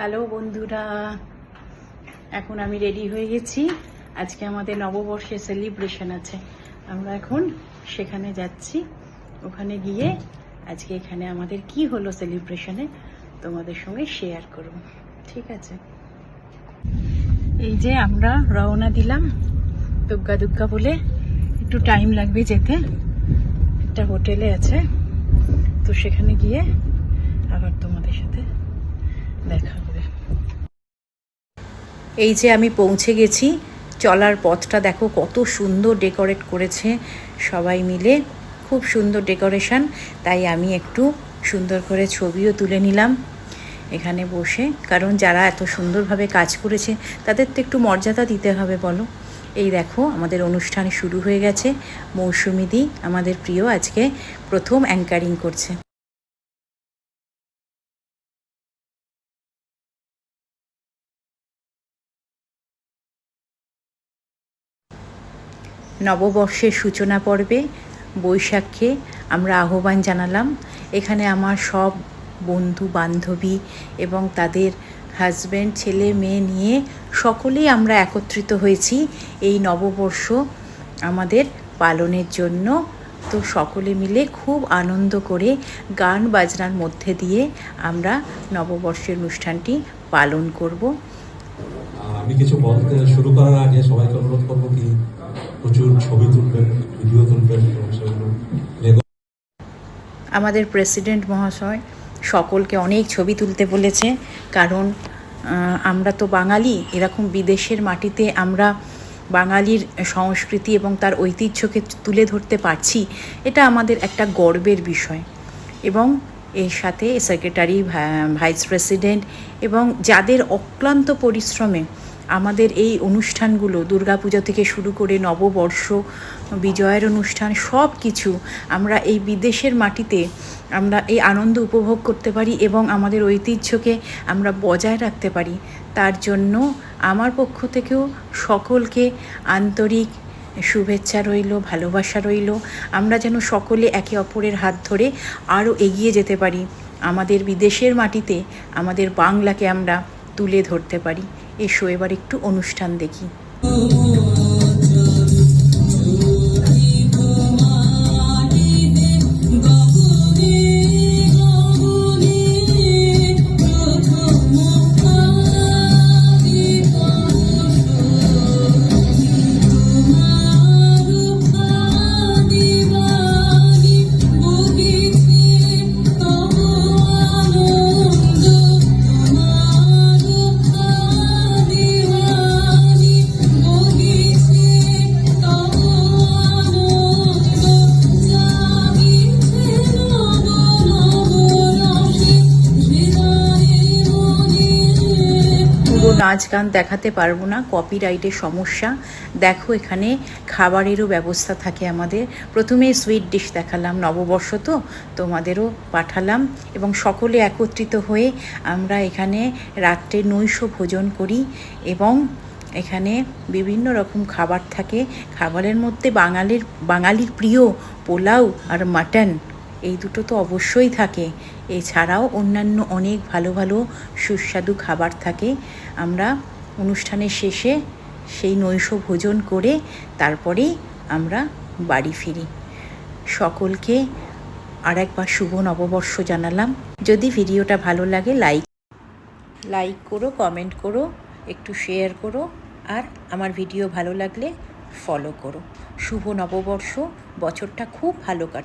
Hello বন্ধুরা, এখন আমি রেডি হয়ে গেছি। আজকে আমাদের নববর্ষের সেলিব্রেশন আছে, আমরা এখন সেখানে যাচ্ছি। ওখানে গিয়ে আজকে এখানে আমাদের কি হলো সেলিব্রেশনে তোমাদের সঙ্গে শেয়ার করব, ঠিক আছে? এই যে আমরা রওনা দিলাম দুগ্গা দুগ্গা বলে, একটু টাইম লাগবে যেতে। একটা হোটেলে আছে, তো সেখানে গিয়ে আবার তোমাদের সাথে দেখা হবে। এই যে আমি পৌঁছে গেছি, চলার পথটা দেখো কত সুন্দর ডেকোরেট করেছে সবাই মিলে, খুব সুন্দর ডেকোরেশন। তাই আমি একটু সুন্দর করে ছবিও তুলে নিলাম এখানে বসে, কারণ যারা এত সুন্দরভাবে কাজ করেছে তাদের তো একটু মর্যাদা দিতে হবে বলো। এই দেখো আমাদের অনুষ্ঠান শুরু হয়ে গেছে। মৌসুমিদি আমাদের প্রিয় আজকে প্রথম অ্যাঙ্কারিং করছে। নববর্ষের সূচনা পর্বে বৈশাখে আমরা আহ্বান জানালাম। এখানে আমার সব বন্ধু বান্ধবী এবং তাদের হাজব্যান্ড, ছেলে মেয়ে নিয়ে সকলেই আমরা একত্রিত হয়েছি এই নববর্ষ আমাদের পালনের জন্য। তো সকলে মিলে খুব আনন্দ করে গান বাজনার মধ্যে দিয়ে আমরা নববর্ষের অনুষ্ঠানটি পালন করব। আমি কিছু বলতে শুরু করার আগে সবাইকে অনুরোধ করবো কি প্রচুর ছবি তুলবেন, ভিডিও তুলবেন এবং সেগুলো আমাদের প্রেসিডেন্ট মহাশয় সকলকে অনেক ছবি তুলতে বলেছে, কারণ আমরা তো বাঙালি, এরকম বিদেশের মাটিতে আমরা বাঙালির সংস্কৃতি এবং তার ঐতিহ্যকে তুলে ধরতে পারছি, এটা আমাদের একটা গর্বের বিষয়। এবং এর সাথে সেক্রেটারি, ভাইস প্রেসিডেন্ট এবং যাদের অক্লান্ত পরিশ্রমে আমাদের এই অনুষ্ঠানগুলো, দুর্গাপূজা থেকে শুরু করে নববর্ষ, বিজয়ের অনুষ্ঠান, সব কিছু আমরা এই বিদেশের মাটিতে আমরা এই আনন্দ উপভোগ করতে পারি এবং আমাদের ঐতিহ্যকে আমরা বজায় রাখতে পারি। তার জন্য আমার পক্ষ থেকেও সকলকে আন্তরিক শুভেচ্ছা রইল, ভালোবাসা রইল। আমরা যেন সকলে একে অপরের হাত ধরে আরও এগিয়ে যেতে পারি, আমাদের বিদেশের মাটিতে আমাদের বাংলাকে আমরা তুলে ধরতে পারি। এসো এবার একটু অনুষ্ঠান দেখি। নাচ গান দেখাতে পারবো না, কপিরাইটের সমস্যা। দেখো এখানে খাবারেরও ব্যবস্থা থাকে আমাদের। প্রথমে সুইট ডিশ দেখালাম, নববর্ষ তো তোমাদেরও পাঠালাম, এবং সকলে একত্রিত হয়ে আমরা এখানে রাত্রে নৈশ ভোজন করি। এবং এখানে বিভিন্ন রকম খাবার থাকে, খাবারের মধ্যে বাঙালির প্রিয় পোলাও আর মাটন, এই দুটো তো অবশ্যই থাকে। এছাড়াও অন্যান্য অনেক ভালো ভালো সুস্বাদু খাবার থাকে। আমরা অনুষ্ঠানের শেষে সেই নৈশ ভোজন করে তারপরেই আমরা বাড়ি ফিরি। সকলকে আরেকবার শুভ নববর্ষ জানালাম। যদি ভিডিওটা ভালো লাগে লাইক করো, কমেন্ট করো, একটু শেয়ার করো, আর আমার ভিডিও ভালো লাগলে ফলো করো। শুভ নববর্ষ, বছরটা খুব ভালো কাটে।